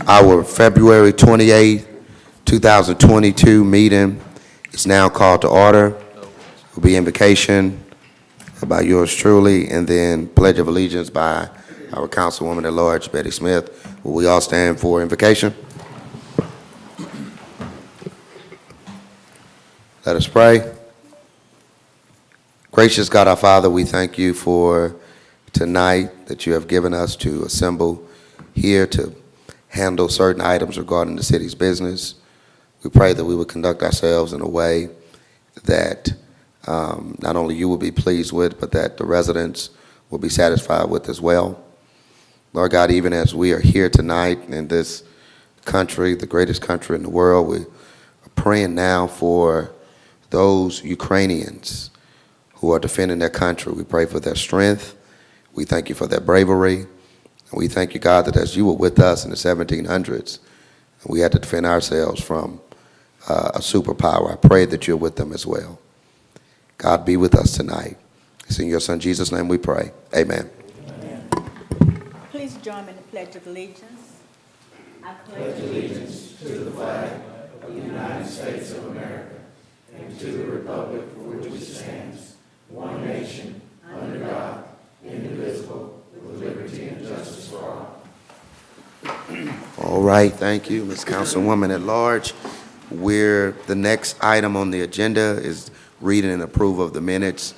Our February 28th, 2022 meeting is now called to order. Will be invocation by yours truly, and then pledge of allegiance by our Councilwoman at Large, Betty Smith. Will we all stand for invocation? Let us pray. Gracious God our Father, we thank you for tonight that you have given us to assemble here to handle certain items regarding the city's business. We pray that we would conduct ourselves in a way that not only you will be pleased with, but that the residents will be satisfied with as well. Lord God, even as we are here tonight in this country, the greatest country in the world, we are praying now for those Ukrainians who are defending their country. We pray for their strength. We thank you for their bravery. And we thank you, God, that as you were with us in the 1700s, we had to defend ourselves from a superpower. I pray that you're with them as well. God, be with us tonight. It's in your Son, Jesus' name we pray. Amen. Amen. Please join me in the Pledge of Allegiance. I pledge allegiance to the flag of the United States of America and to the republic for which it stands, one nation, under God, indivisible, with liberty and justice for all. All right, thank you, Ms. Councilwoman at Large. The next item on the agenda is reading and approval of the minutes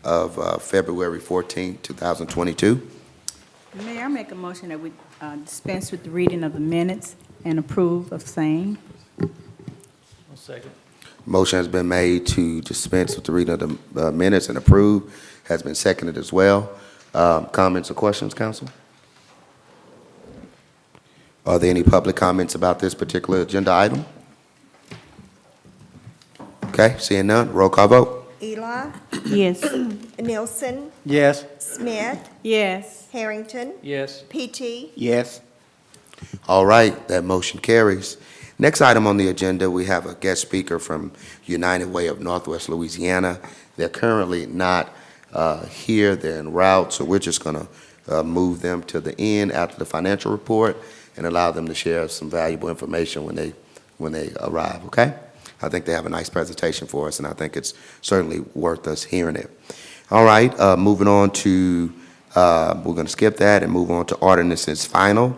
of February 14, 2022. Mayor, I make a motion that we dispense with the reading of the minutes and approve of same. I'll second. Motion has been made to dispense with the reading of the minutes and approve. Has been seconded as well. Comments or questions, council? Are there any public comments about this particular agenda item? Okay, seeing none, roll call vote. Eli, Yes. Nielsen, Yes. Smith, Yes. Harrington, Yes. PT, Yes. All right, that motion carries. Next item on the agenda, we have a guest speaker from United Way of Northwest Louisiana. They're currently not here, they're en route, so we're just gonna move them to the end after the financial report and allow them to share some valuable information when they arrive, okay? I think they have a nice presentation for us, and I think it's certainly worth us hearing it. All right, moving on to, we're gonna skip that and move on to ordinances final,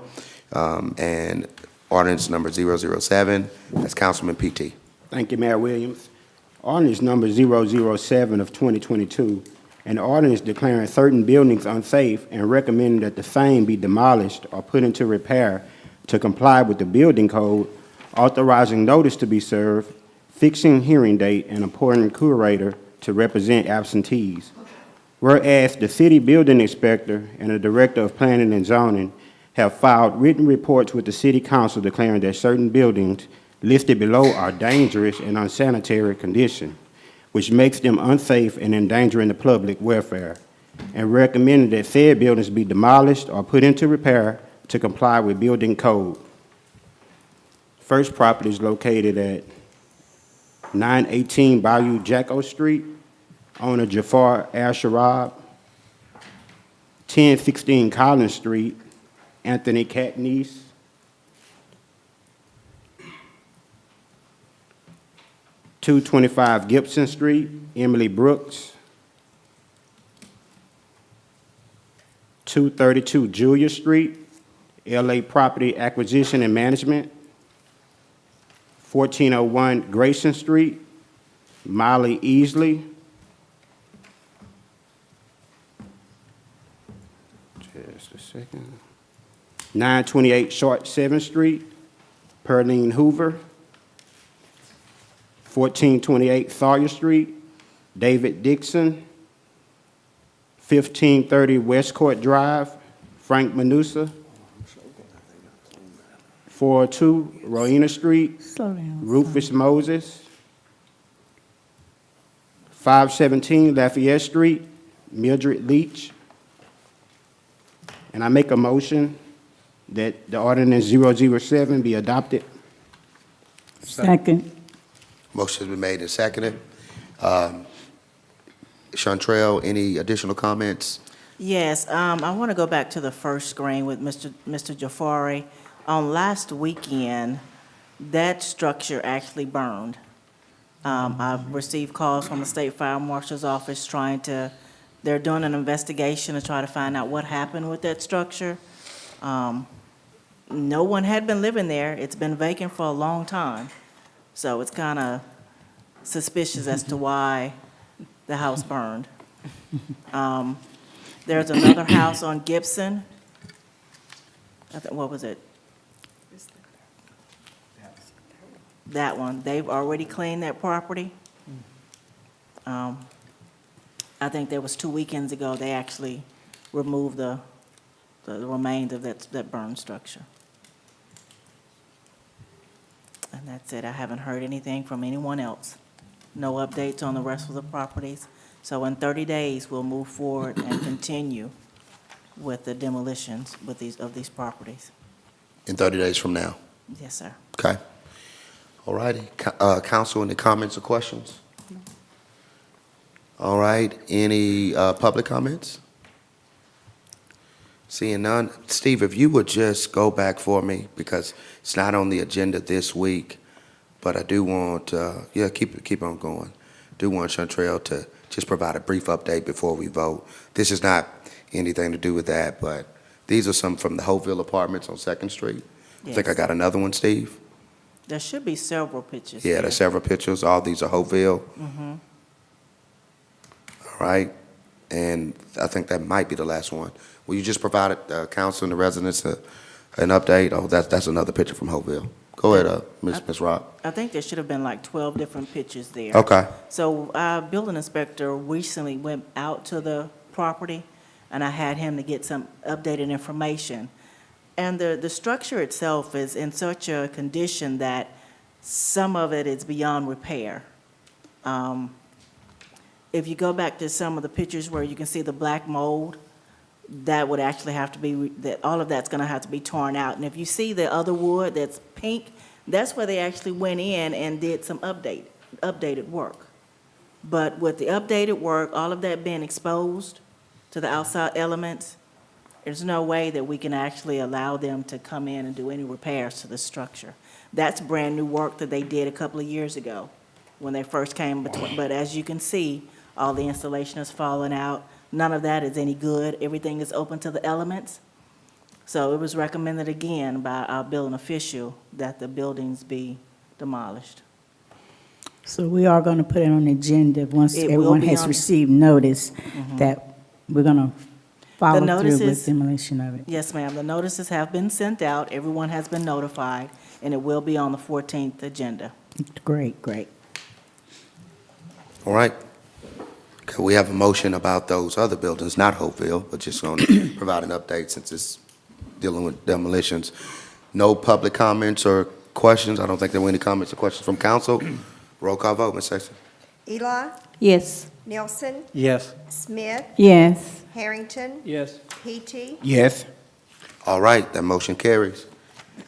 and ordinance number 007, that's Councilman PT. Thank you, Mayor Williams. Ordinance number 007 of 2022, an ordinance declaring certain buildings unsafe and recommending that the same be demolished or put into repair to comply with the building code, authorizing notice to be served, fixing hearing date, and appointing curator to represent absentees. Whereas the city building inspector and the director of planning and zoning have filed written reports with the city council declaring that certain buildings listed below are dangerous and unsanitary condition, which makes them unsafe and endangering the public welfare, and recommended that said buildings be demolished or put into repair to comply with building code. First property is located at 918 Bayou Jacko Street, owner Jafar Al-Sharab. 1016 Collins Street, Anthony Catnice. 225 Gibson Street, Emily Brooks. 232 Julia Street, LA Property Acquisition and Management. 1401 Grayson Street, Molly Easley. Just a second. 928 Short 7th Street, Perline Hoover. 1428 Sawyer Street, David Dixon. 1530 West Court Drive, Frank Manusa. 402 Rowena Street, Slow down. Rufus Moses. 517 Lafayette Street, Mildred Leach. And I make a motion that the ordinance 007 be adopted. Second. Motion has been made and seconded. Chantrell, any additional comments? Yes, I want to go back to the first screen with Mr. Jafari. on last weekend, that structure actually burned. I've received calls from the State Fire Marshal's office they're doing an investigation to try to find out what happened with that structure. No one had been living there. It's been vacant for a long time. So it's kind of suspicious as to why the house burned. There's another house on Gibson. What was it? That one. They've already cleaned that property. I think there was 2 weekends ago, they actually removed the remains of that burned structure. And that's it. I haven't heard anything from anyone else. No updates on the rest of the properties. So in 30 days, we'll move forward and continue with the demolitions of these properties. In 30 days from now. Yes, sir. Okay. All righty. Council, any comments or questions? All right. Any public comments? Seeing none. Steve, if you would just go back for me, because it's not on the agenda this week, but I do want, keep on going. Do want Chantrell to just provide a brief update before we vote. This is not anything to do with that, but these are some from the Hopeville Apartments on 2nd Street. I think I Yes. got another one, Steve. There should be several pictures. Yeah, here. there's several pictures. All these are Hopeville. Mhm. All right. And I think that might be the last one. Will you just provide council and the residents an update? Oh, that's another picture from Hopeville. Go ahead, Ms. Rock. I think there should have been like 12 different pictures there. Okay. So our building inspector recently went out to the property, and I had him to get some updated information. And the structure itself is in such a condition that some of it is beyond repair. If you go back to some of the pictures where you can see the black mold, that would actually have to be, all of that's going to have to be torn out. And if you see the other wood that's pink, that's where they actually went in and did some updated work. But with the updated work, all of that being exposed to the outside elements, there's no way that we can actually allow them to come in and do any repairs to the structure. That's brand-new work that they did a couple of years ago when they first came, but as you can see, all the insulation has fallen out. None of that is any good. Everything is open to the elements. So it was recommended again by our building official that the buildings be demolished. So we are going to put it on the agenda once It will everyone be has on- received notice that we're going to follow through notices- with demolition of it. Yes, ma'am. The notices have been sent out. Everyone has been notified, and it will be on the 14th agenda. Great, great. All right. Okay, we have a motion about those other buildings, not Hopeville, but just going to provide an update since it's dealing with demolitions. No public comments or questions? I don't think there were any comments or questions from council. Roll call vote, Ms. Sexton. Eli, Yes. Nelson, Yes. Smith, Yes. Harrington, Yes. Petey, Yes. All right, that motion carries.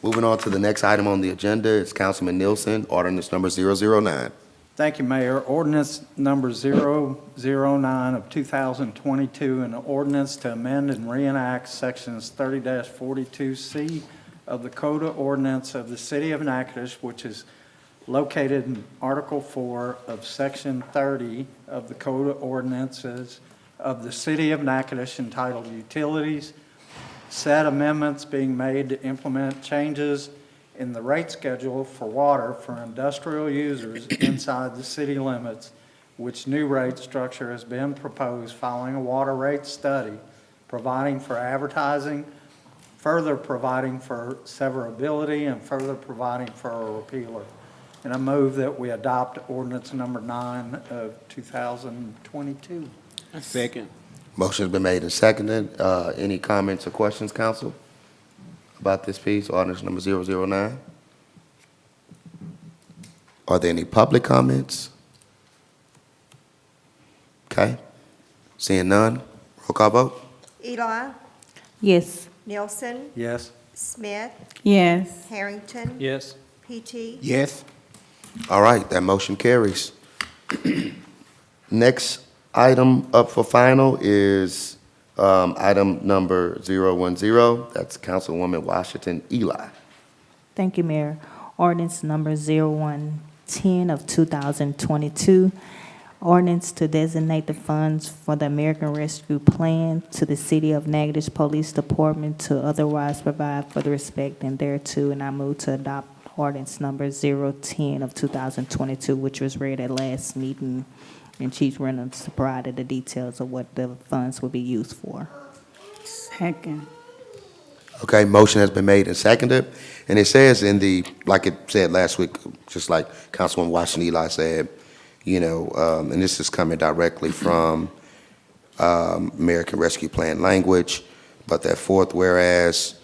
Moving on to the next item on the agenda is Councilman Nielsen, ordinance number 009. Thank you, Mayor. Ordinance number 009 of 2022, an ordinance to amend and reenact sections 30-42C of the Code of Ordinance of the City of Natchitoches, which is located in Article 4 of Section 30 of the Code of Ordinances of the City of Natchitoches entitled Utilities. Said amendments being made to implement changes in the rate schedule for water for industrial users inside the city limits, which new rate structure has been proposed following a water rate study, providing for advertising, further providing for severability, and further providing for a repealer. And I move that we adopt ordinance number 9 of 2022. Second. Motion's been made and seconded. Any comments or questions, council, about this piece, ordinance number 009? Are there any public comments? Okay. Seeing none, roll call vote. Eli, Yes. Nelson, Yes. Smith, Yes. Harrington, Yes. Petey, Yes. All right, that motion carries. Next item up for final is item number 010. That's Councilwoman Washington Eli. Thank you, Mayor. Ordinance number 0110 of 2022. Ordinance to designate the funds for the American Rescue Plan to the City of Nagadish Police Department to otherwise provide for the respect and thereto. And I move to adopt ordinance number 010 of 2022, which was read at last meeting, and Chief Reynolds provided the details of what the funds will be used for. Second. Okay, motion has been made and seconded, and it says in the, like it said last week, just like Councilwoman Washington Eli said, and this is coming directly from American Rescue Plan language, but that fourth whereas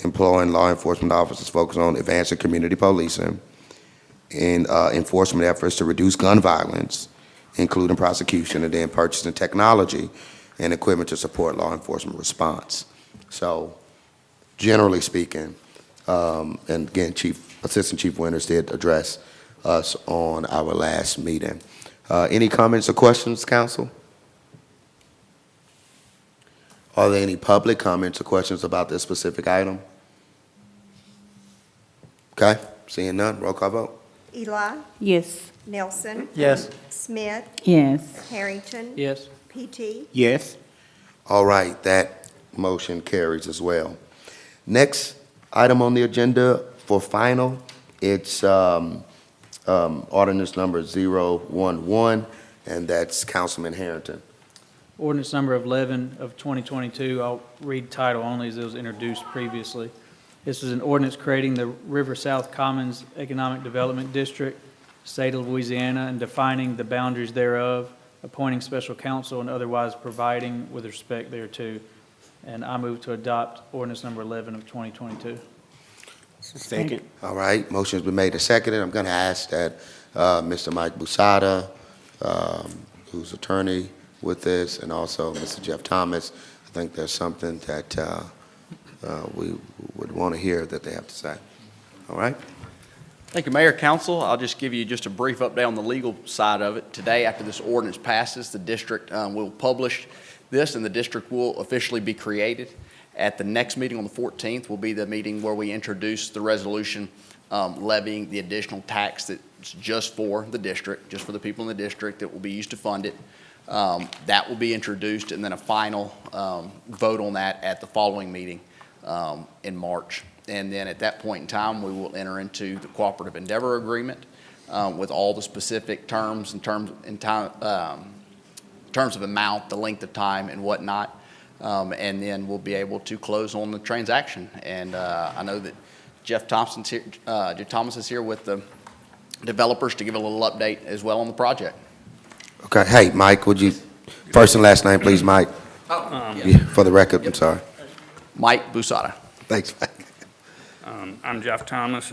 employing law enforcement officers focused on advancing community policing and enforcement efforts to reduce gun violence, including prosecution, and then purchasing technology and equipment to support law enforcement response. So, generally speaking, and again, Assistant Chief Winters did address us on our last meeting. Any comments or questions, council? Are there any public comments or questions about this specific item? Okay, seeing none, roll call vote. Eli, Yes. Nelson, Yes. Smith, Yes. Harrington, Yes. PT, Yes. All right, that motion carries as well. Next item on the agenda for final, it's ordinance number 011, and that's Councilman Harrington. Ordinance number 11 of 2022, I'll read title only as it was introduced previously. This is an ordinance creating the River South Commons Economic Development District, State of Louisiana, and defining the boundaries thereof, appointing special counsel, and otherwise providing with respect thereto. And I move to adopt ordinance number 11 of 2022. Second. All right, motion's been made and seconded. I'm going to ask that Mr. Mike Busada, who's attorney with this, and also Mr. Jeff Thomas, I think there's something that we would want to hear that they have to say. All right? Thank you, Mayor, Council. I'll just give you just a brief update on the legal side of it. Today, after this ordinance passes, the district will publish this, and the district will officially be created. At the next meeting on the 14th will be the meeting where we introduce the resolution levying the additional tax that's just for the district, just for the people in the district that will be used to fund it. That will be introduced, and then a final vote on that at the following meeting in March. And then at that point in time, we will enter into the cooperative endeavor agreement with all the specific terms in terms of amount, the length of time, and whatnot. And then we'll be able to close on the transaction. And I know that Jeff Thomas is here with the developers to give a little update as well on the project. Okay, hey, Mike, would you, first and last name, please, Mike? Yeah, for the record, I'm sorry. Mike Busada. Thanks, Mike. I'm Jeff Thomas.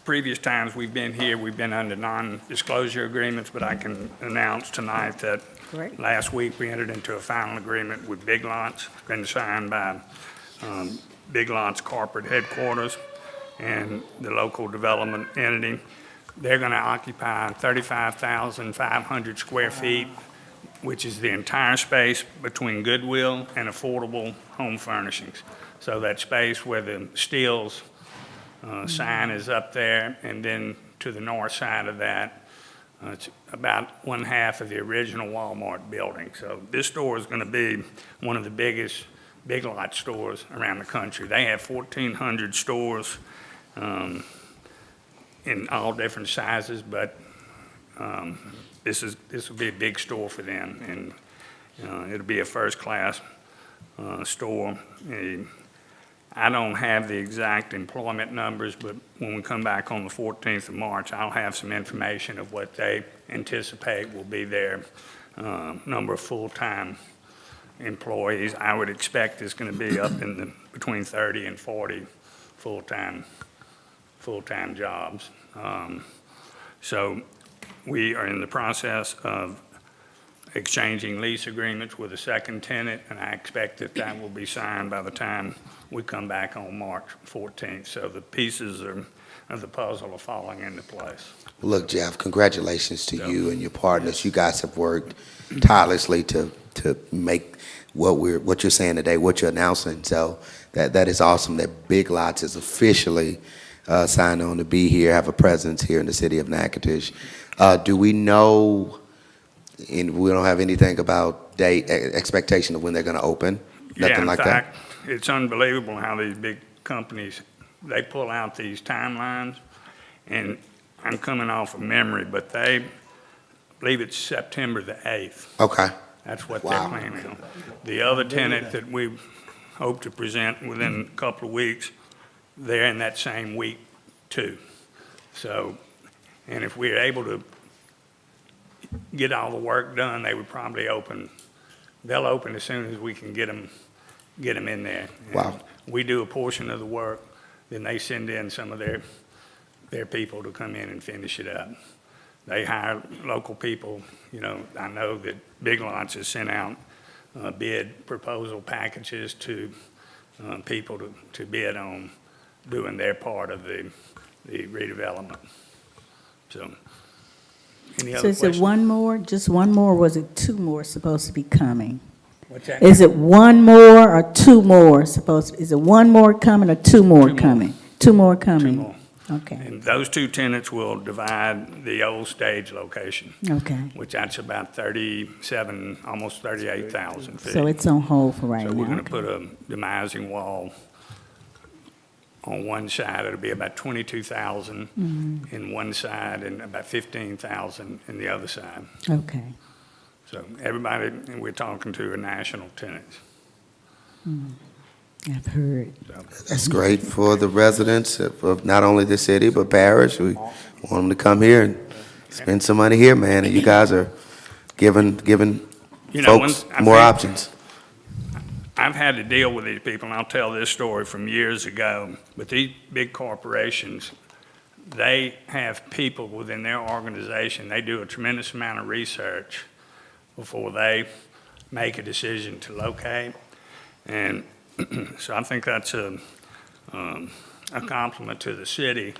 Previous times we've been here, we've been under non-disclosure agreements, but I can announce tonight that Great. last week we entered into a final agreement with Big Lots, been signed by Big Lots corporate headquarters and the local development entity. They're going to occupy 35,500 square feet, which is the entire space between Goodwill and affordable home furnishings. So that space where the Steele's sign is up there, and then to the north side of that, it's about 1/2 of the original Walmart building. So this store is going to be one of the biggest Big Lot stores around the country. They have 1,400 stores in all different sizes, but this will be a big store for them, and it'll be a first-class store. I don't have the exact employment numbers, but when we come back on the 14th of March, I'll have some information of what they anticipate will be their number of full-time employees. I would expect it's going to be up in the between 30 and 40 full-time jobs. So we are in the process of exchanging lease agreements with a second tenant, and I expect that will be signed by the time we come back on March 14th. So the pieces of the puzzle are falling into place. Look, Jeff, congratulations to you and your partners. You guys have worked tirelessly to make what you're saying today, what you're announcing. So that is awesome that Big Lots is officially signed on to be here, have a presence here in the city of Natchitoches. Do we know, and we don't have anything about date, expectation of when they're going to open? Nothing like that? Yeah, in fact, it's unbelievable how these big companies, they pull out these timelines, and I'm coming off of memory, but they believe it's September the 8th. Okay. That's what Wow. they're planning on. The other tenant that we hope to present within a couple of weeks, they're in that same week too. So, and if we're able to get all the work done, they would probably open, they'll open as soon as we can get them in there. Wow. And we do a portion of the work, then they send in some of their people to come in and finish it up. They hire local people. You know, I know that Big Lots has sent out bid proposal packages to people to bid on doing their part of the redevelopment. So, any So other is it questions? one more, just one more, or was it two more supposed to be coming? What's that? Is it one more or two more supposed, is it one more coming or two more Two more. coming? Two more coming? Two more. Okay, And those two tenants will divide the old stage location, okay. which that's about 37, almost 38,000 feet. So it's on hold for right So now? we're gonna okay. put a demising wall on one side. It'll be about 22,000 in one side and about 15,000 in the other side. Okay, So everybody we're talking to are national tenants. I've heard. That's great for the residents of not only the city, but Parish. We want them to come here and spend some money here, man, and you guys are giving You know, folks I more think- options. I've had to deal with these people, and I'll tell this story from years ago, but these big corporations, they have people within their organization, they do a tremendous amount of research before they make a decision to locate. And so I think that's a compliment to the city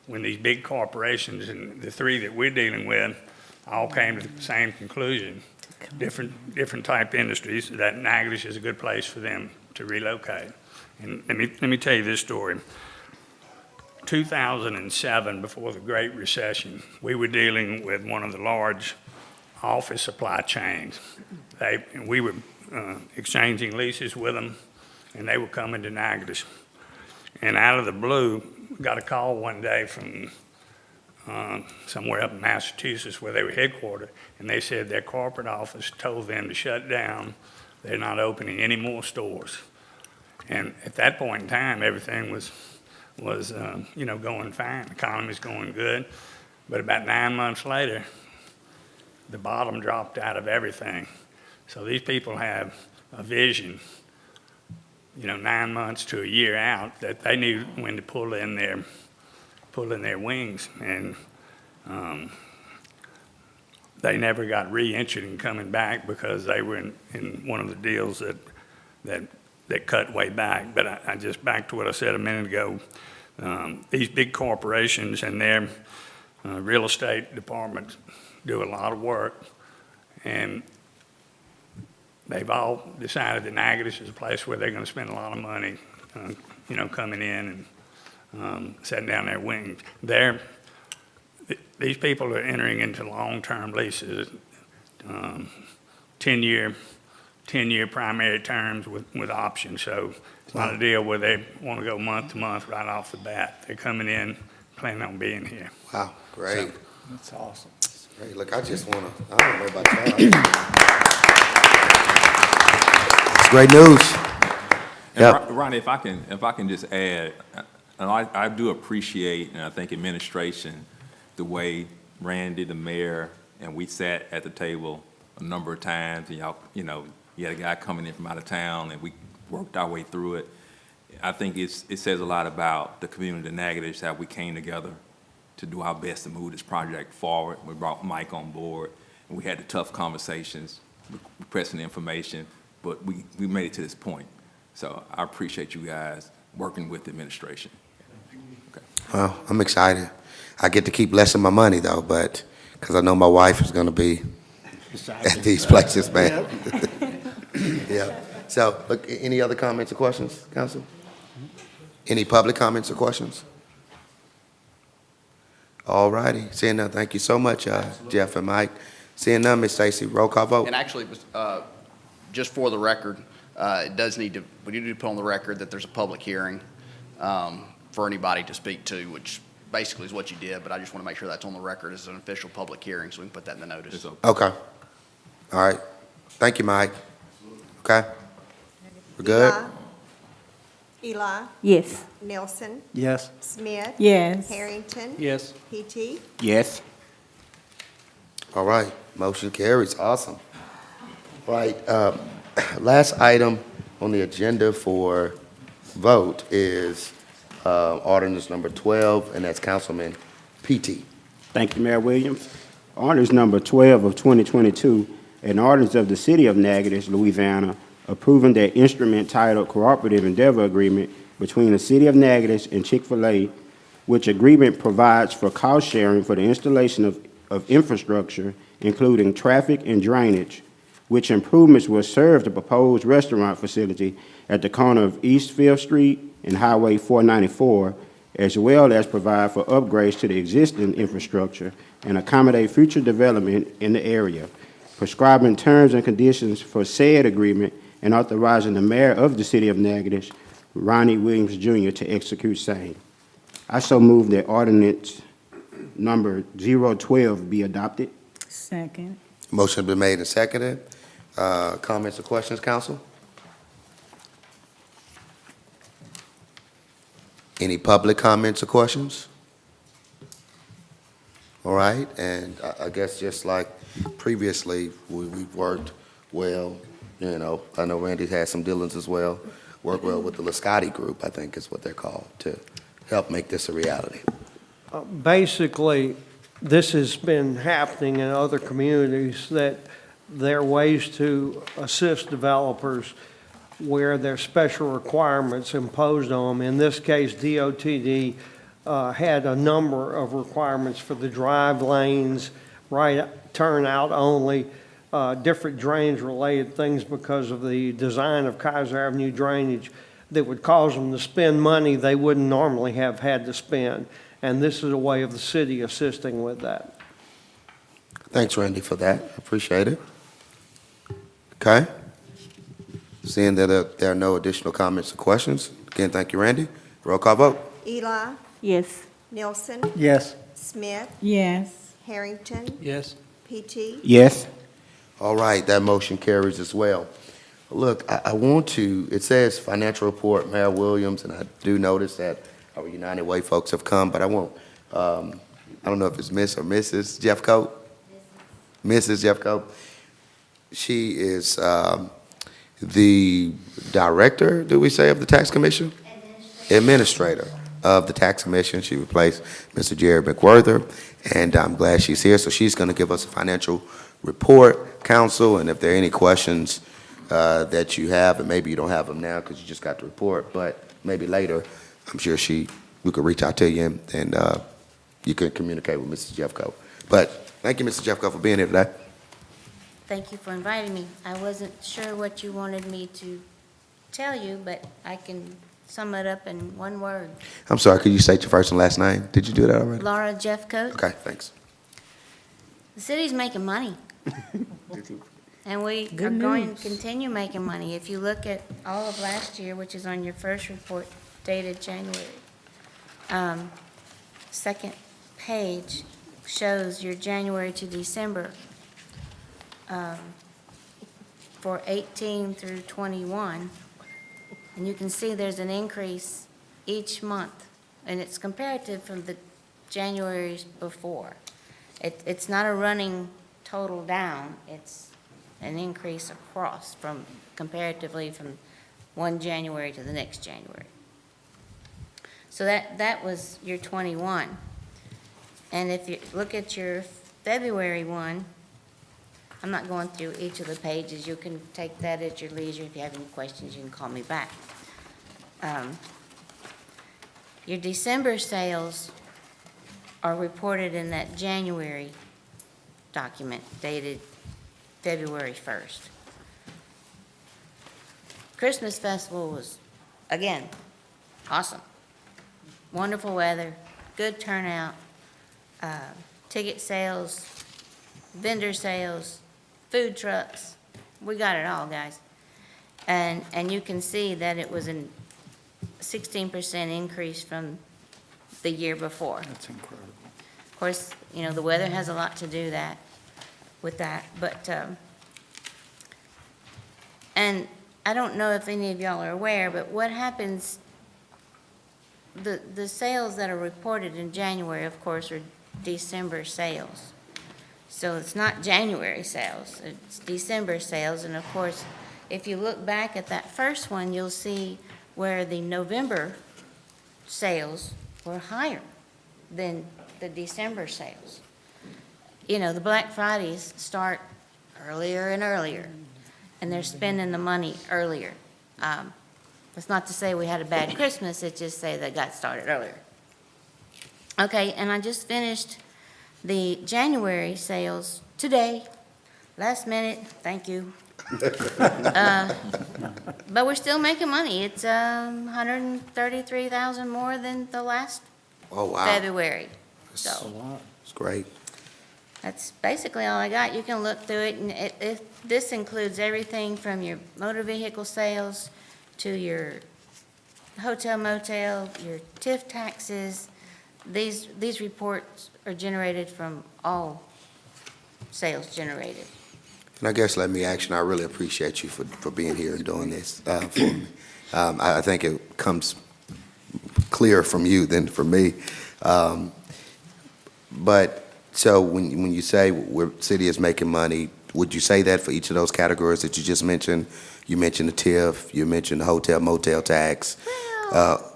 when these big corporations, and the three that we're dealing with, all came to the same conclusion. Different type industries, that Nagadish is a good place for them to relocate. And let me tell you this story. 2007, before the Great Recession, we were dealing with one of the large office supply chains. We were exchanging leases with them, and they were coming to Nagadish. And out of the blue, got a call one day from somewhere up in Massachusetts where they were headquartered, and they said their corporate office told them to shut down. They're not opening any more stores. And at that point in time, everything was going fine. The economy's going good. But about 9 months later, the bottom dropped out of everything. So these people have a vision, 9 months to a year out, that they knew when to pull in their wings, and they never got re-entered in coming back because they were in one of the deals that cut way back. But I just back to what I said a minute ago. These big corporations and their real estate departments do a lot of work, and they've all decided that Nagadish is a place where they're going to spend a lot of money, coming in and setting down their wings. These people are entering into long-term leases, 10-year primary terms with options. So it's not a deal where they want to go month to month right off the bat. They're coming in, planning on being here. Wow, great. That's awesome. Great. Look, I don't know about that. It's great news. And Yep. Ronnie, if I can just add, and I do appreciate, and I think administration, the way Randy, the mayor, and we sat at the table a number of times, and y'all, you had a guy coming in from out of town, and we worked our way through it. I think it says a lot about the community of Nagadish, how we came together to do our best to move this project forward. We brought Mike on board, and we had the tough conversations, pressing the information, but we made it to this point. So I appreciate you guys working with the administration. Okay. Well, I'm excited. I get to keep less of my money though, but, because I know my wife is gonna be at these places, man. Yeah. So, look, any other comments or questions, council? Any public comments or questions? All righty. Seeing none, thank you so much, Jeff and Mike. Seeing none, Ms. Stacy, roll call vote. And actually, just for the record, we need to put on the record that there's a public hearing for anybody to speak to, which basically is what you did, but I just want to make sure that's on the record as an official public hearing, so we can put that in the notice. Okay. All right. Thank you, Mike. Okay. We're good? Eli, Yes. Nelson, Yes. Smith, Yes. Harrington, Yes. PT, Yes. All right, motion carries, awesome. Right, last item on the agenda for vote is ordinance number 12, and that's Councilman PT. Thank you, Mayor Williams. Ordinance number 12 of 2022, an ordinance of the City of Nagadish, Louisiana, approving the instrument titled Cooperative Endeavor Agreement between the City of Nagadish and Chick-fil-A, which agreement provides for cost sharing for the installation of infrastructure, including traffic and drainage, which improvements will serve the proposed restaurant facility at the corner of East 5th Street and Highway 494, as well as provide for upgrades to the existing infrastructure and accommodate future development in the area, prescribing terms and conditions for said agreement and authorizing the mayor of the City of Nagadish, Ronnie Williams Jr., to execute same. I so move that ordinance number 012 be adopted. Second. Motion been made and seconded. Comments or questions, council? Any public comments or questions? All right, and I guess just like previously, we've worked well. You know, I know Randy had some dealings as well. Worked well with the Lascotti Group, I think is what they're called, to help make this a reality. Basically, this has been happening in other communities, that there are ways to assist developers where there's special requirements imposed on them. In this case, DOTD had a number of requirements for the drive lanes, right turnout only, different drainage-related things because of the design of Kaiser Avenue drainage that would cause them to spend money they wouldn't normally have had to spend. And this is a way of the city assisting with that. Thanks, Randy, for that. I appreciate it. Okay. Seeing that there are no additional comments or questions, again, thank you, Randy. Roll call vote. Eli, Yes. Nelson, Yes. Smith, Yes. Harrington, Yes. PT, Yes. All right, that motion carries as well. Look, I want to, it says financial report, Mayor Williams, and I do notice that our United Way folks have come, but I won't, I don't know if it's Miss or Mrs. Jeffcoat? Mrs. Jeffcoat. She is the director, do we say, of the tax commission? Administrator of the tax commission. She replaced Mr. Jerry McWhorter, and I'm glad she's here. So she's going to give us a financial report, council, and if there are any questions that you have, and maybe you don't have them now because you just got the report, but maybe later, I'm sure we could reach out to you and you could communicate with Mrs. Jeffcoat. But thank you, Mrs. Jeffcoat, for being here today. Thank you for inviting me. I wasn't sure what you wanted me to tell you, but I can sum it up in one word. I'm sorry, could you state your first and last name? Did you do that already? Laura Jeffcoat. Okay, thanks. The city's making money. And we are going to continue making money. If you look at all of last year, which is on your first report dated January, second page shows your January to December for 18 through 21. And you can see there's an increase each month, and it's comparative from the Januaries before. It's not a running total down, it's an increase across from comparatively from one January to the next January. So that was your 21. And if you look at your February one, I'm not going through each of the pages. You can take that at your leisure. If you have any questions, you can call me back. Your December sales are reported in that January document dated February 1st. Christmas festival was, again, awesome. Wonderful weather, good turnout, ticket sales, vendor sales, food trucks. We got it all, guys. And you can see that it was a 16% increase from the year before. That's incredible. Of course, you know, the weather has a lot to do with that, but, and I don't know if any of y'all are aware, but what happens, the sales that are reported in January, of course, are December sales. So it's not January sales, it's December sales, and of course, if you look back at that first one, you'll see where the November sales were higher than the December sales. You know, the Black Fridays start earlier and earlier, and they're spending the money earlier. That's not to say we had a bad Christmas, it's just say they got started earlier. Okay, and I just finished the January sales today, last minute, thank you. But we're still making money. It's 133,000 more than the last Oh, wow. February. That's So It's great. that's basically all I got. You can look through it, and this includes everything from your motor vehicle sales to your hotel motel, your TIF taxes. These reports are generated from all sales generated. And I guess let me ask you, and I really appreciate you for being here and doing this for me. I think it comes clearer from you than from me. But so when you say where city is making money, would you say that for each of those categories that you just mentioned? You mentioned the TIF, you mentioned the hotel motel tax. Well,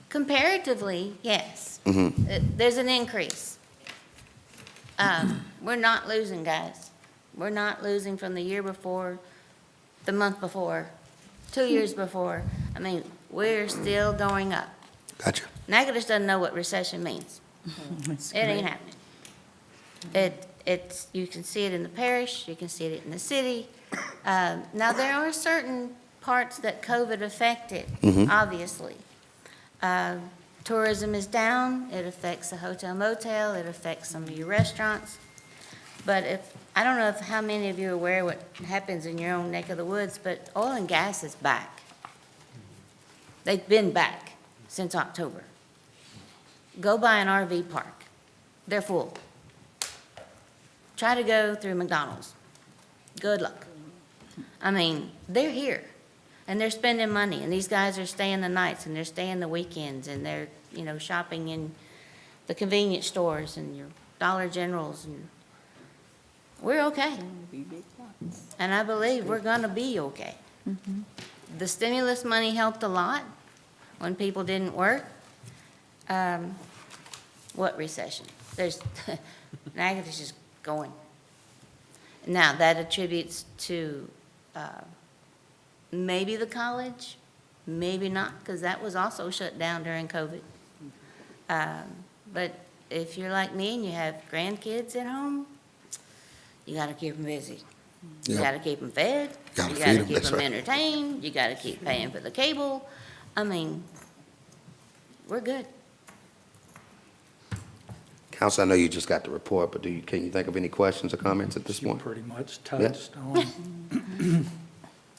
comparatively, yes. There's an increase. We're not losing, guys. We're not losing from the year before, the month before, 2 years before. I mean, we're still going up. Gotcha. Nagadish doesn't know what recession means. It ain't happening. It's, you can see it in the parish, you can see it in the city. Now, there are certain parts that COVID affected, obviously. Tourism is down, it affects the hotel motel, it affects some of your restaurants. But I don't know how many of you are aware what happens in your own neck of the woods, but oil and gas is back. They've been back since October. Go buy an RV park. They're full. Try to go through McDonald's. Good luck. I mean, they're here, and they're spending money, and these guys are staying the nights, and they're staying the weekends, and they're, you know, shopping in the convenience stores and your Dollar Generals, and we're okay. And I believe we're gonna be okay. The stimulus money helped a lot when people didn't work. What recession? There's, Nagadish is going. Now, that attributes to maybe the college, maybe not, because that was also shut down during COVID. But if you're like me and you have grandkids at home, you got to keep them busy. You Yep. got to keep them fed. Gotta You feed got to 'em, keep that's them right. entertained. You got to keep paying for the cable. I mean, we're good. Council, I know you just got the report, but can you think of any questions or comments at this You point? pretty much touched on.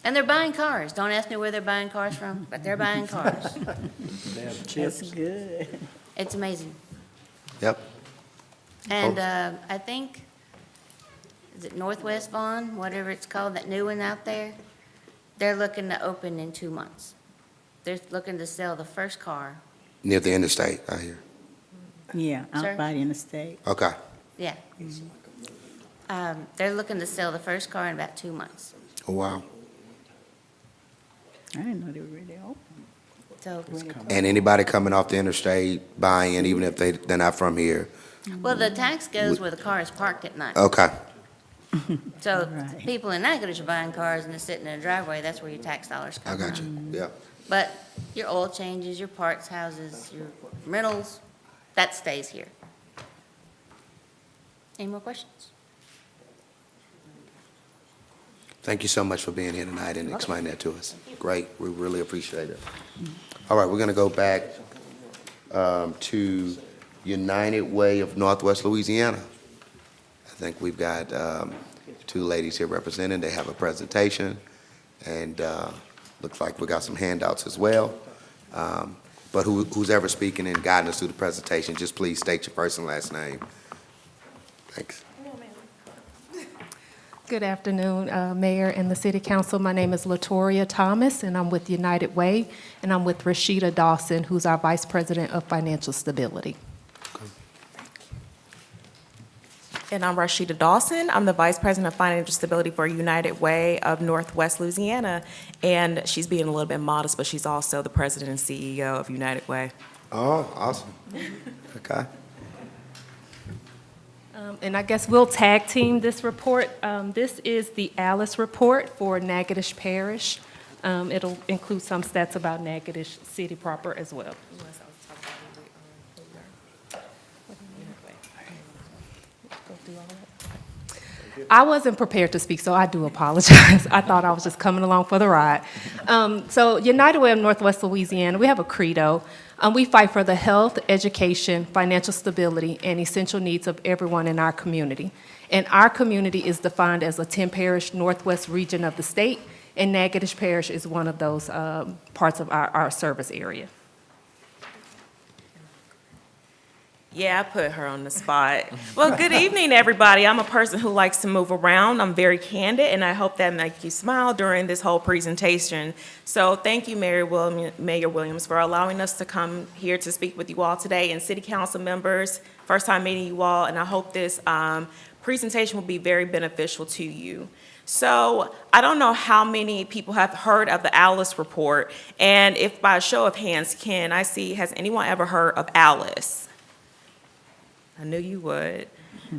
And they're buying cars. Don't ask me where they're buying cars from, but they're buying cars. They have chips. good. It's amazing. Yep. And I think, is it Northwest Vaughn, whatever it's called, that new one out there? They're looking to open in 2 months. They're looking to sell the first car. Near the interstate, I hear. Yeah, Sir? out by the interstate. Okay. Yeah. They're looking to sell the first car in about 2 months. Oh, wow. I didn't know they were really open. So, And anybody coming off the interstate buying it, even if they're not from here? well, the tax goes where the car is parked at night. Okay. So Right. people in Nagadish are buying cars and they're sitting in a driveway, that's where your tax dollars I come got from. you. Yep. But your oil changes, your parts, houses, your rentals, that stays here. Any more questions? Thank you so much for being here tonight and explaining that to us. Great, we really appreciate it. All right, we're going to go back to United Way of Northwest Louisiana. I think we've got two ladies here representing. They have a presentation, and looks like we got some handouts as well. But who's ever speaking and guiding us through the presentation, just please state your first and last name. Thanks. Good afternoon, Mayor and the City Council. My name is Latoria Thomas, and I'm with United Way, and I'm with Rashida Dawson, who's our Vice President of Financial Stability. And I'm Rashida Dawson. I'm the Vice President of Financial Stability for United Way of Northwest Louisiana. And she's being a little bit modest, but she's also the President and CEO of United Way. Oh, awesome. Okay. And I guess we'll tag team this report. This is the Alice report for Nagadish Parish. It'll include some stats about Nagadish City proper as well. I wasn't prepared to speak, so I do apologize. I thought I was just coming along for the ride. So United Way of Northwest Louisiana, we have a credo. We fight for the health, education, financial stability, and essential needs of everyone in our community. And our community is defined as a 10-parish northwest region of the state, and Nagadish Parish is one of those parts of our service area. Yeah, I put her on the spot. Well, good evening, everybody. I'm a person who likes to move around. I'm very candid, and I hope that makes you smile during this whole presentation. So thank you, Mayor Williams, for allowing us to come here to speak with you all today, and City Council members, first time meeting you all, and I hope this presentation will be very beneficial to you. So I don't know how many people have heard of the Alice report, and if by a show of hands, has anyone ever heard of Alice? I knew you would.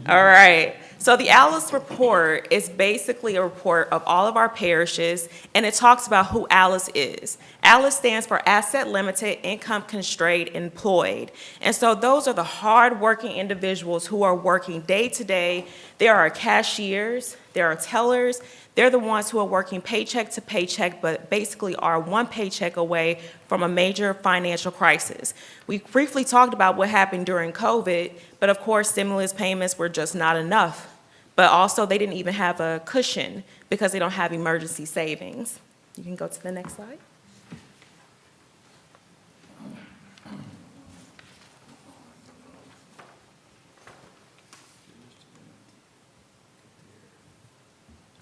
All right. So the Alice report is basically a report of all of our parishes, and it talks about who Alice is. Alice stands for Asset Limited, Income Constrained, Employed. And so those are the hard-working individuals who are working day to day. There are cashiers, there are tellers, they're the ones who are working paycheck to paycheck, but basically are one paycheck away from a major financial crisis. We briefly talked about what happened during COVID, but of course, stimulus payments were just not enough. But also, they didn't even have a cushion because they don't have emergency savings. You can go to the next slide.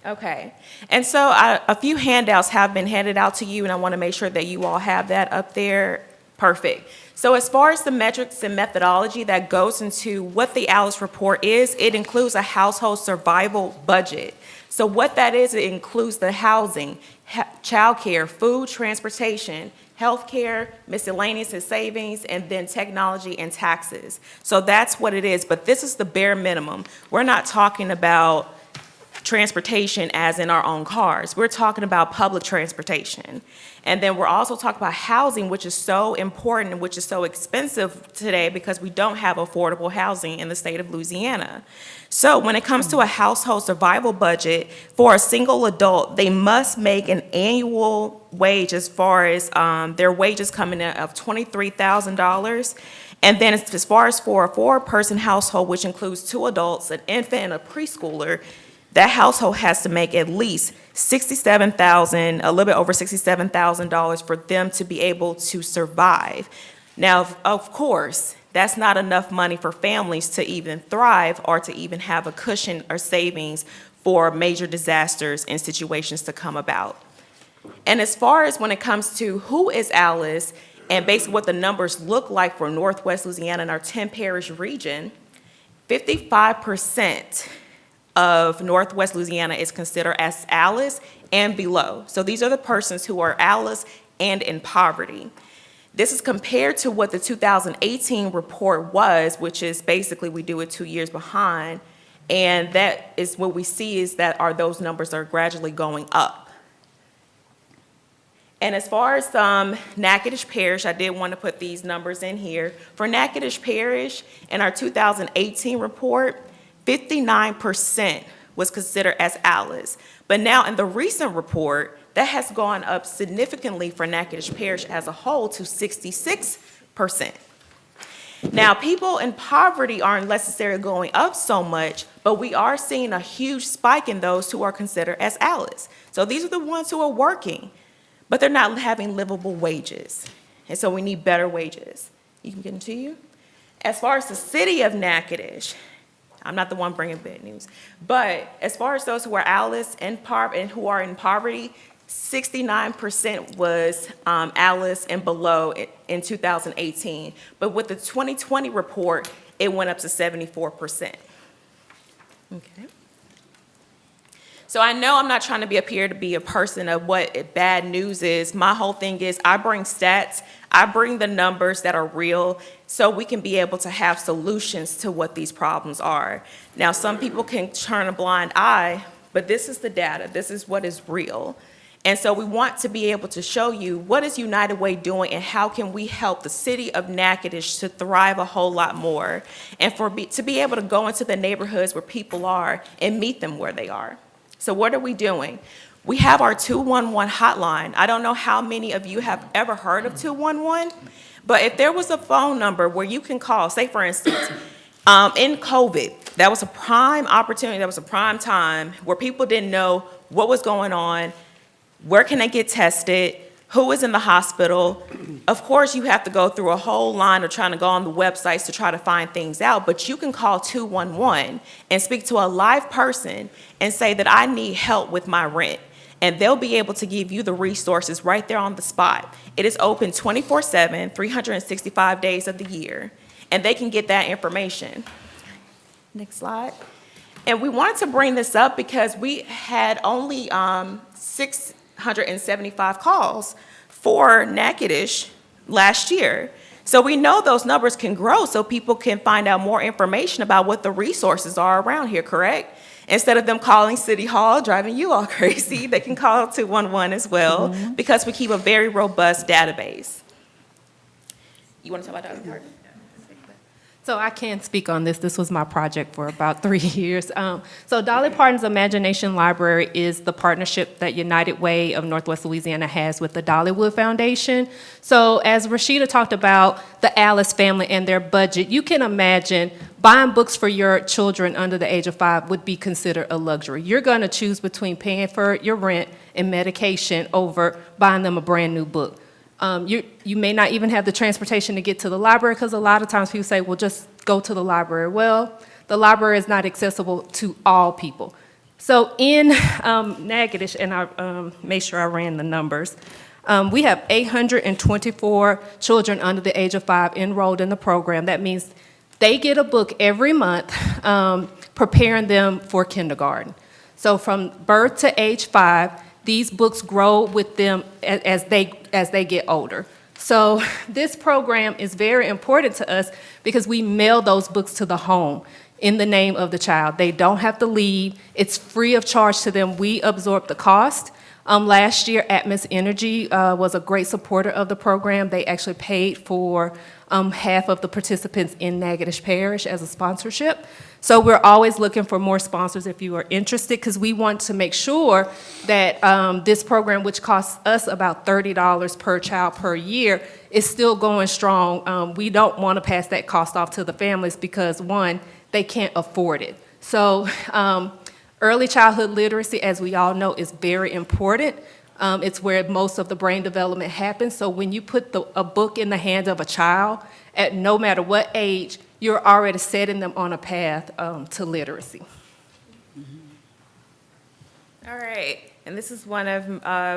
Okay, and so a few handouts have been handed out to you, and I want to make sure that you all have that up there. Perfect. So as far as the metrics and methodology that goes into what the Alice report is, it includes a household survival budget. So what that is, it includes the housing, childcare, food, transportation, healthcare, miscellaneous and savings, and then technology and taxes. So that's what it is, but this is the bare minimum. We're not talking about transportation as in our own cars. We're talking about public transportation. And then we're also talking about housing, which is so important and which is so expensive today because we don't have affordable housing in the state of Louisiana. So when it comes to a household survival budget, for a single adult, they must make an annual wage as far as their wages coming in of $23,000. And then as far as for a four-person household, which includes 2 adults, an infant, and a preschooler, that household has to make at least $67,000, a little bit over $67,000 for them to be able to survive. Now, of course, that's not enough money for families to even thrive or to even have a cushion or savings for major disasters and situations to come about. And as far as when it comes to who is Alice and basically what the numbers look like for Northwest Louisiana and our 10-parish region, 55% of Northwest Louisiana is considered as Alice and below. So these are the persons who are Alice and in poverty. This is compared to what the 2018 report was, which is basically we do it 2 years behind, and that is what we see is that those numbers are gradually going up. And as far as Nagadish Parish, I did want to put these numbers in here. For Nagadish Parish, in our 2018 report, 59% was considered as ALIS. But now in the recent report, that has gone up significantly for Natchitoches Parish as a whole to 66%. Now, people in poverty aren't necessarily going up so much, but we are seeing a huge spike in those who are considered as ALIS. So these are the ones who are working, but they're not having livable wages. And so we need better wages. You can get into you. As far as the city of Natchitoches, I'm not the one bringing bad news, but as far as those who are ALIS and who are in poverty, 69% was ALIS and below in 2018. But with the 2020 report, it went up to 74%. Okay. So I know I'm not trying to be up here to be a person of what bad news is. My whole thing is I bring stats, I bring the numbers that are real so we can be able to have solutions to what these problems are. Now, some people can turn a blind eye, but this is the data. This is what is real. And so we want to be able to show you what is United Way doing and how can we help the city of Natchitoches to thrive a whole lot more and to be able to go into the neighborhoods where people are and meet them where they are. So what are we doing? We have our 211 hotline. I don't know how many of you have ever heard of 211, but if there was a phone number where you can call, say for instance, in COVID, that was a prime opportunity, that was a prime time where people didn't know what was going on, where can I get tested, who is in the hospital. Of course, you have to go through a whole line of trying to go on the websites to try to find things out, but you can call 211 and speak to a live person and say that I need help with my rent. And they'll be able to give you the resources right there on the spot. It is open 24/7, 365 days of the year, and they can get that information. Next slide. And we wanted to bring this up because we had only 675 calls for Natchitoches last year. So we know those numbers can grow so people can find out more information about what the resources are around here, correct? Instead of them calling City Hall, driving you all crazy, they can call 211 as well because we keep a very robust database. You want to talk about that part? So I can speak on this. This was my project for about 3 years. So Dolly Parton's Imagination Library is the partnership that United Way of Northwest Louisiana has with the Dollywood Foundation. So as Rashida talked about the Alice family and their budget, you can imagine buying books for your children under the age of 5 would be considered a luxury. You're going to choose between paying for your rent and medication over buying them a brand new book. You may not even have the transportation to get to the library because a lot of times people say, well, just go to the library. Well, the library is not accessible to all people. So in Nagadish, and I made sure I ran the numbers, we have 824 children under the age of 5 enrolled in the program. That means they get a book every month preparing them for kindergarten. So from birth to age 5, these books grow with them as they get older. So this program is very important to us because we mail those books to the home in the name of the child. They don't have to leave. It's free of charge to them. We absorb the cost. Last year, Atmos Energy was a great supporter of the program. They actually paid for half of the participants in Nagadish Parish as a sponsorship. So we're always looking for more sponsors if you are interested, because we want to make sure that this program, which costs us about $30 per child per year, is still going strong. We don't want to pass that cost off to the families because, one, they can't afford it. So early childhood literacy, as we all know, is very important. It's where most of the brain development happens. So when you put a book in the hands of a child, at no matter what age, you're already setting them on a path to literacy. All right, and this is one of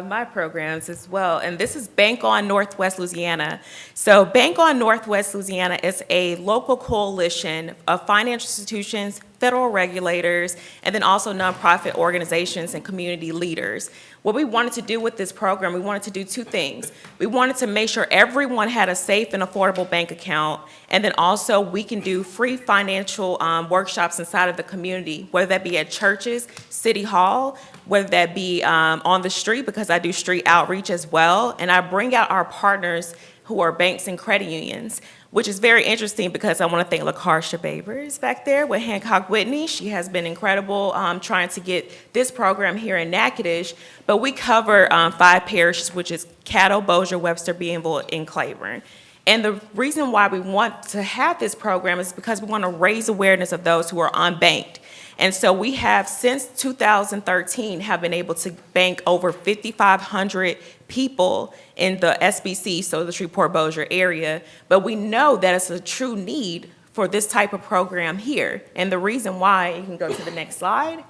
my programs as well, and this is Bank on Northwest Louisiana. So Bank on Northwest Louisiana is a local coalition of financial institutions, federal regulators, and then also nonprofit organizations and community leaders. What we wanted to do with this program, we wanted to do two things. We wanted to make sure everyone had a safe and affordable bank account, and then also we can do free financial workshops inside of the community, whether that be at churches, city hall, whether that be on the street, because I do street outreach as well, and I bring out our partners who are banks and credit unions, which is very interesting because I want to thank LaCarsha Babers back there with Hancock Whitney. She has been incredible trying to get this program here in Nagadish, but we cover 5 parishes, which is Caddo, Bossier, Webster, Bienville, and Claiborne. And the reason why we want to have this program is because we want to raise awareness of those who are unbanked. And so we have, since 2013, have been able to bank over 5,500 people in the SBC, so the Shreveport-Bossier area. But we know that it's a true need for this type of program here. And the reason why, you can go to the next slide.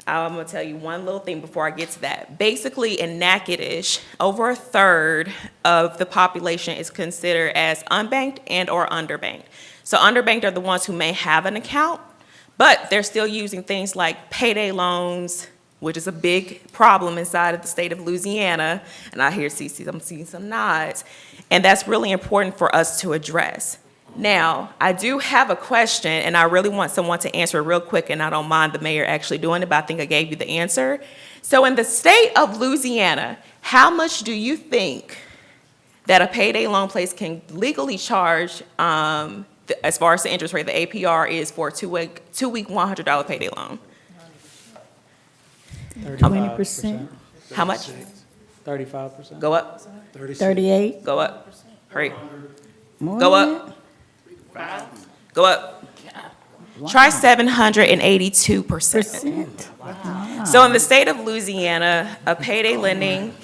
I'm going to tell you one little thing before I get to that. Basically, in Natchitoches, over a third of the population is considered as unbanked and or underbanked. So underbanked are the ones who may have an account, but they're still using things like payday loans, which is a big problem inside of the state of Louisiana. And I hear I'm seeing some nods. And that's really important for us to address. Now, I do have a question, and I really want someone to answer it real quick, and I don't mind the mayor actually doing it, but I think I gave you the answer. So in the state of Louisiana, how much do you think that a payday loan place can legally charge as far as the interest rate, the APR is for a two-week $100 payday loan? 20%. How much? 35%. Go up. 38. Go up. Hurry. More Go than up. Go up. Try 782%. So in the state of Louisiana, a payday lending,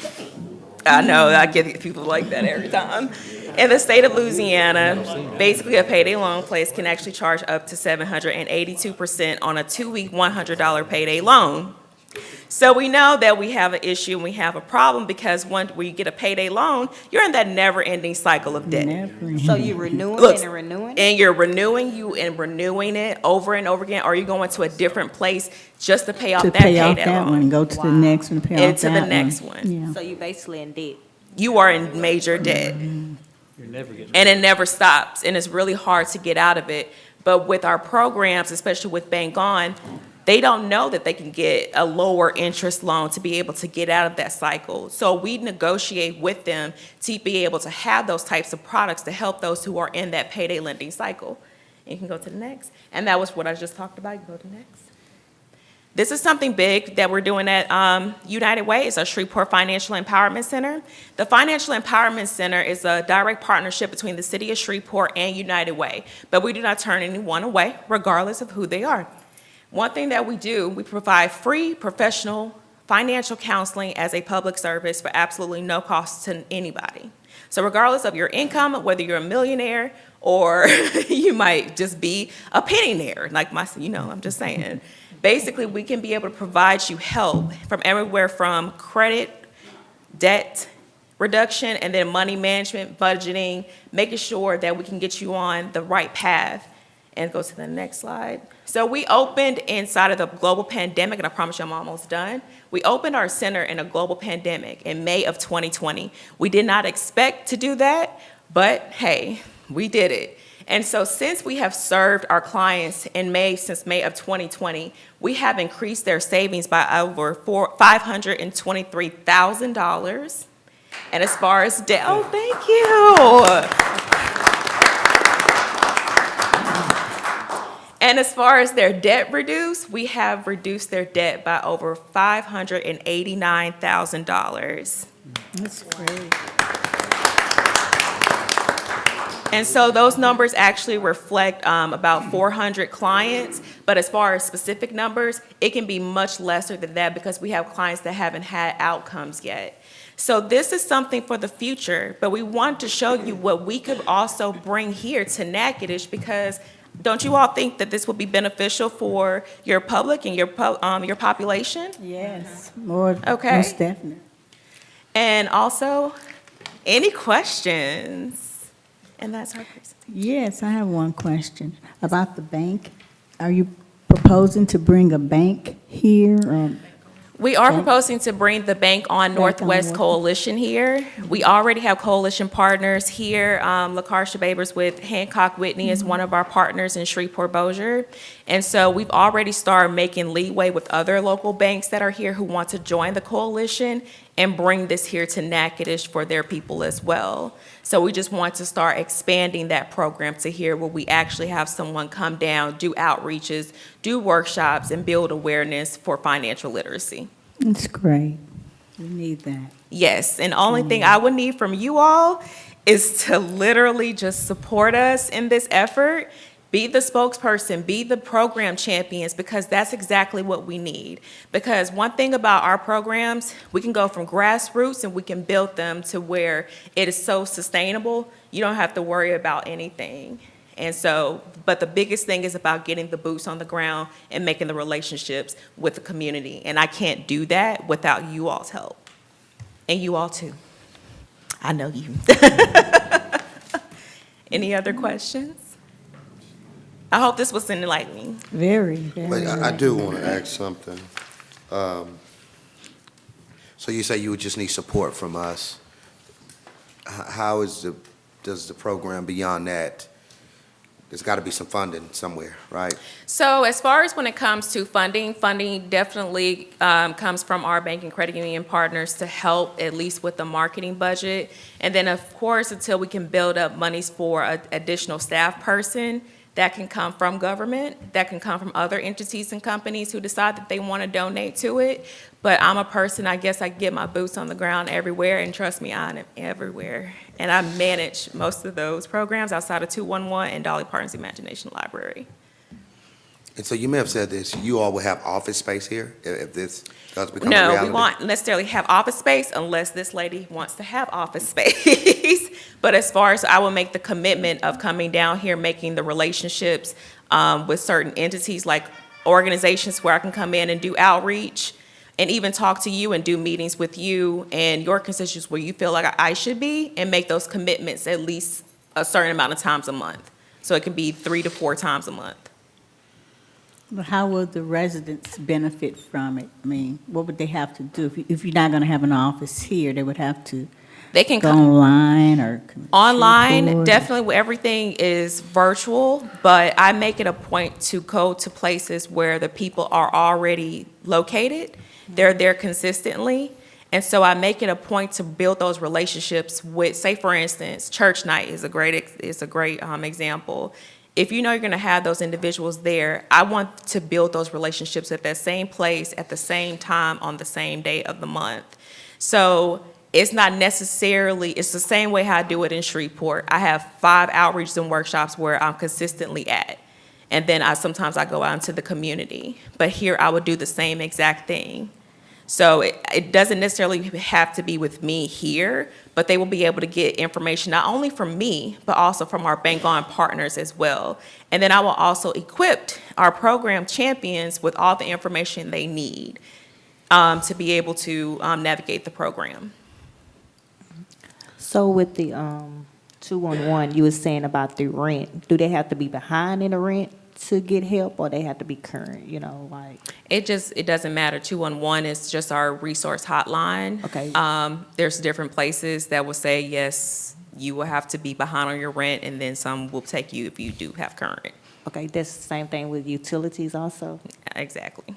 I know I get people like that every time. In the state of Louisiana, basically a payday loan place can actually charge up to 782% on a 2-week $100 payday loan. So we know that we have an issue and we have a problem because when you get a payday loan, you're in that never-ending cycle of debt. So you're renewing Look, it and renewing? And you're renewing it over and over again, or you're going to a different place just to pay off that pay off payday that loan. one, go to the next one, pay off that one. And to the next one. Yeah. So you're basically in debt. You are in major debt. You're never getting. And it never stops, and it's really hard to get out of it. But with our programs, especially with Bank On, they don't know that they can get a lower interest loan to be able to get out of that cycle. So we negotiate with them to be able to have those types of products to help those who are in that payday lending cycle. And you can go to the next. And that was what I just talked about. You can go to the next. This is something big that we're doing at United Way. It's our Shreveport Financial Empowerment Center. The Financial Empowerment Center is a direct partnership between the city of Shreveport and United Way, but we do not turn anyone away, regardless of who they are. One thing that we do, we provide free professional financial counseling as a public service for absolutely no cost to anybody. So regardless of your income, whether you're a millionaire or you might just be a pennynaire, like I'm just saying. Basically, we can be able to provide you help from everywhere from credit, debt reduction, and then money management, budgeting, making sure that we can get you on the right path. And go to the next slide. So we opened inside of the global pandemic, and I promise you I'm almost done. We opened our center in a global pandemic in May of 2020. We did not expect to do that, but hey, we did it. And so since we have served our clients since May of 2020, we have increased their savings by over $523,000. And as far as debt, oh, thank you. And as far as their debt reduced, we have reduced their debt by over $589,000. That's great. And so those numbers actually reflect about 400 clients, but as far as specific numbers, it can be much lesser than that because we have clients that haven't had outcomes yet. So this is something for the future, but we want to show you what we could also bring here to Natchitoches because don't you all think that this will be beneficial for your public and your population? Yes, more, Okay. most definitely. And also, any questions? And that's our presentation. Yes, I have one question about the bank. Are you proposing to bring a bank here? We are Bank? proposing to bring the Bank on Northwest North. Coalition here. We already have coalition partners here. LaCarsha Babers with Hancock Whitney is one of our partners in Shreveport Bossier. And so we've already started making leeway with other local banks that are here who want to join the coalition and bring this here to Natchitoches for their people as well. So we just want to start expanding that program to here where we actually have someone come down, do outreaches, do workshops, and build awareness for financial literacy. That's great. We need that. Yes, and the only thing I would need from you all is to literally just support us in this effort. Be the spokesperson, be the program champions, because that's exactly what we need. Because one thing about our programs, we can go from grassroots and we can build them to where it is so sustainable, you don't have to worry about anything. And so, but the biggest thing is about getting the boots on the ground and making the relationships with the community. And I can't do that without you all's help. And you all too. I know you. Any other questions? I hope this was enlightening. Very, very. But I do want to ask something. So you say you would just need support from us. How is does the program beyond that? There's got to be some funding somewhere, right? So as far as when it comes to funding definitely comes from our bank and credit union partners to help at least with the marketing budget. And then of course, until we can build up monies for an additional staff person, that can come from government, that can come from other entities and companies who decide that they want to donate to it. But I'm a person, I guess I get my boots on the ground everywhere, and trust me, I am everywhere. And I manage most of those programs outside of 211 and Dolly Parton's Imagination Library. And so you may have said this, you all will have office space here if this does become a reality? No, we won't necessarily have office space unless this lady wants to have office space. But as far as I will make the commitment of coming down here, making the relationships with certain entities like organizations where I can come in and do outreach and even talk to you and do meetings with you and your constituents where you feel like I should be, and make those commitments at least a certain amount of times a month. So it can be 3 to 4 times a month. But how will the residents benefit from it? I mean, what would they have to do? If you're not going to have an office here, they would have to They can go come online or? online. Shreveport? Definitely, everything is virtual, but I make it a point to go to places where the people are already located. They're there consistently. And so I make it a point to build those relationships with, say, for instance, church night is a great example. If you know you're going to have those individuals there, I want to build those relationships at that same place, at the same time, on the same day of the month. So it's not necessarily, it's the same way how I do it in Shreveport. I have 5 outreaches and workshops where I'm consistently at. And then sometimes I go out into the community. But here I would do the same exact thing. So it doesn't necessarily have to be with me here, but they will be able to get information not only from me, but also from our Bank On partners as well. And then I will also equip our program champions with all the information they need to be able to navigate the program. So with the 211, you were saying about the rent. Do they have to be behind in the rent to get help, or they have to be current, like? It doesn't matter. 211 is just our resource hotline. Okay. There's different places that will say, yes, you will have to be behind on your rent, and then some will take you if you do have current. Okay, that's the same thing with utilities also? Exactly.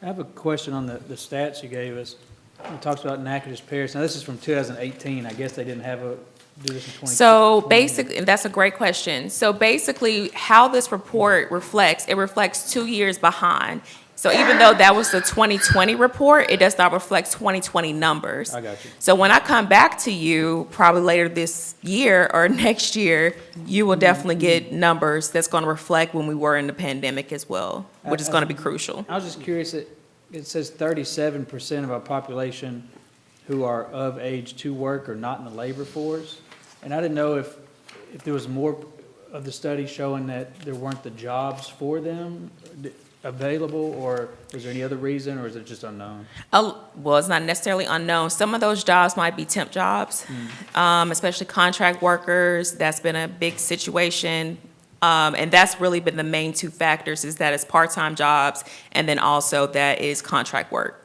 I have a question on the stats you gave us. It talks about Nagadish Parish. Now, this is from 2018. I guess they didn't do this in 2020. So basically, that's a great question. So basically, how this report reflects, it reflects 2 years behind. So even though that was the 2020 report, it does not reflect 2020 numbers. I got you. So when I come back to you, probably later this year or next year, you will definitely get numbers that's going to reflect when we were in the pandemic as well, which is going to be crucial. I was just curious, it says 37% of our population who are of age to work are not in the labor force. And I didn't know if there was more of the study showing that there weren't the jobs for them available, or is there any other reason, or is it just unknown? Well, it's not necessarily unknown. Some of those jobs might be temp jobs, especially contract workers. That's been a big situation. And that's really been the main two factors, is that it's part-time jobs, and then also that is contract work.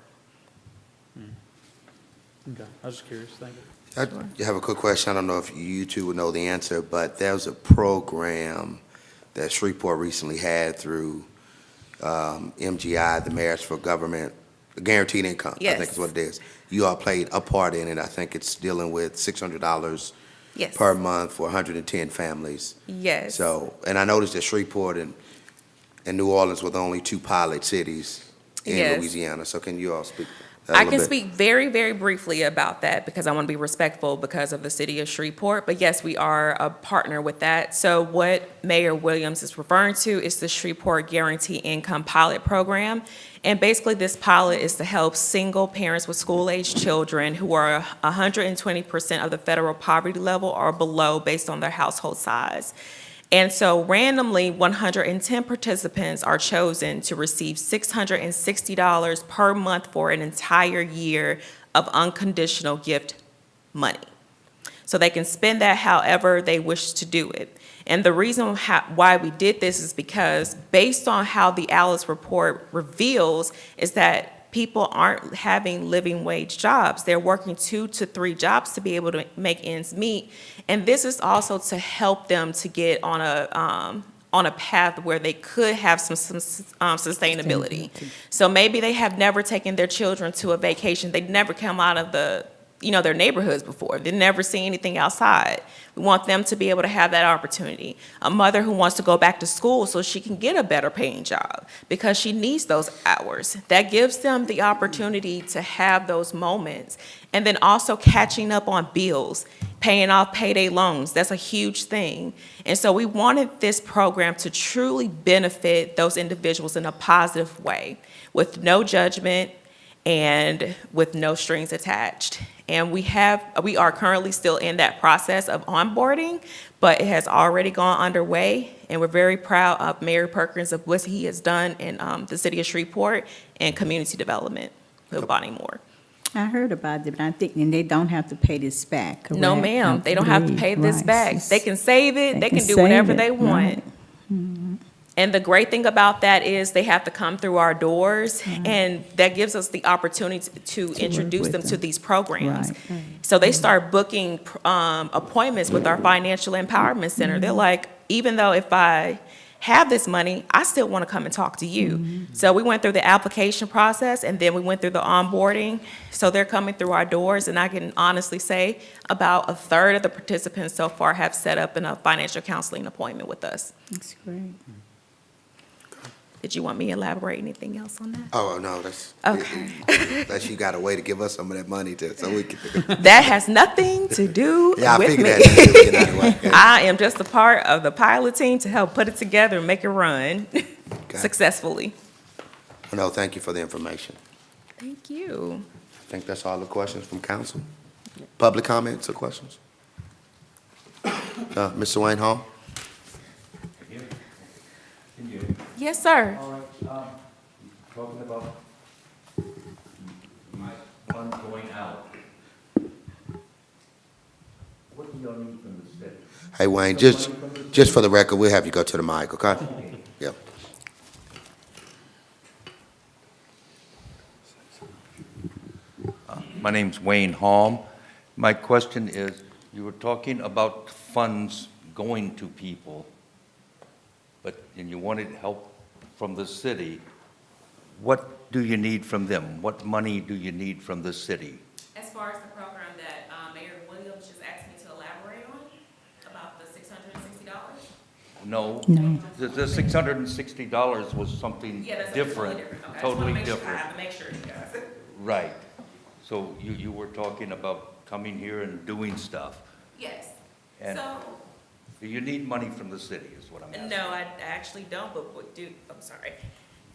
Okay, I was just curious, thank you. I have a quick question. I don't know if you two would know the answer, but there was a program that Shreveport recently had through MGI, the Marriage for Government, Guaranteed Income, I think Yes. is what it is. You all played a part in it. I think it's dealing with $600 Yes. per month for 110 families. Yes. So, and I noticed that Shreveport and New Orleans were the only two pilot cities in Yes. Louisiana. So can you all speak that a I little can bit? speak very, very briefly about that because I want to be respectful because of the city of Shreveport. But yes, we are a partner with that. So what Mayor Williams is referring to is the Shreveport Guaranteed Income Pilot Program. And basically, this pilot is to help single parents with school-aged children who are 120% of the federal poverty level or below based on their household size. And so randomly, 110 participants are chosen to receive $660 per month for an entire year of unconditional gift money. So they can spend that however they wish to do it. And the reason why we did this is because based on how the Alice report reveals is that people aren't having living wage jobs. They're working 2 to 3 jobs to be able to make ends meet. And this is also to help them to get on a path where they could have some sustainability. So maybe they have never taken their children to a vacation. They never come out of their neighborhoods before. They never seen anything outside. We want them to be able to have that opportunity. A mother who wants to go back to school so she can get a better paying job because she needs those hours. That gives them the opportunity to have those moments. And then also catching up on bills, paying off payday loans. That's a huge thing. And so we wanted this program to truly benefit those individuals in a positive way with no judgment and with no strings attached. And we are currently still in that process of onboarding, but it has already gone underway, and we're very proud of Mayor Perkins of what he has done in the city of Shreveport and community development with Bonnie Moore. I heard about it, but I think they don't have to pay this back, correct? No, ma'am, they don't have to pay this back. They can save it, they can do whatever they want. And the great thing about that is they have to come through our doors, and that gives us the opportunity to introduce them to these programs. Right. So they start booking appointments with our Financial Empowerment Center. They're like, even though if I have this money, I still want to come and talk to you. So we went through the application process, and then we went through the onboarding. So they're coming through our doors, and I can honestly say about a third of the participants so far have set up a financial counseling appointment with us. That's great. Did you want me to elaborate anything else on that? Oh, no, that's, Okay. unless you got a way to give us some of that money so we can. That has nothing to do Yeah, I with figured me. that. Anyway. I am just a part of the pilot team to help put it together and make it run successfully. No, thank you for the information. Thank you. I think that's all the questions from council. Public comments or questions? Mr. Wayne Hall? Yes, sir. All right, talking about funds going out. What do y'all need from the state? Hey, Wayne, just for the record, we'll have you go to the mic, okay? Yeah. My name's Wayne Halm. My question is, you were talking about funds going to people, and you wanted help from the city. What do you need from them? What money do you need from the city? As far as the program that Mayor Williams just asked me to elaborate on, about the $660? No. No. The $660 was something Yeah, that's different, Okay, totally I just different. want to make sure you guys. Right. So you were talking about coming here and doing stuff. Yes. And So, you need money from the city is what I'm asking. no, I actually don't, but I'm sorry.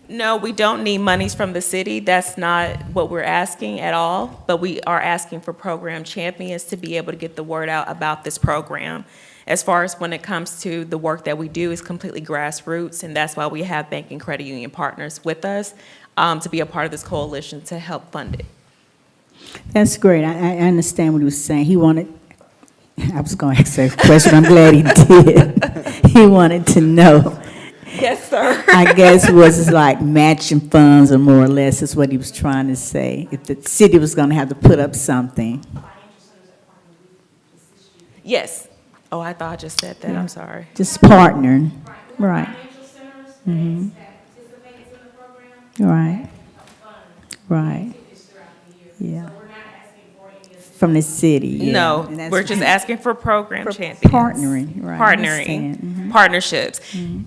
No, we don't need monies from the city. That's not what we're asking at all. But we are asking for program champions to be able to get the word out about this program. As far as when it comes to the work that we do is completely grassroots, and that's why we have bank and credit union partners with us to be a part of this coalition to help fund it. That's great. I understand what he was saying. He wanted I was going to ask that question. I'm glad he did. He wanted to know. Yes, sir. I guess was like matching funds, or more or less is what he was trying to say. If the city was going to have to put up something. Yes. Oh, I thought I just said that. I'm sorry. Just partnering. Right. Mm-hmm. Right. Right. Yeah. From the city, yeah. No, And that's- we're just asking for program For champions. partnering, right, I understand. Partnering, partnerships.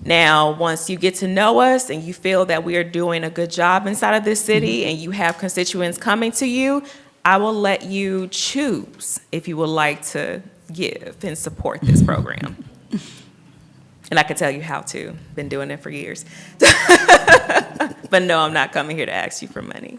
Now, once you get to know us and you feel that we are doing a good job inside of this city and you have constituents coming to you, I will let you choose if you would like to give and support this program. And I can tell you how to. Been doing it for years. But no, I'm not coming here to ask you for money.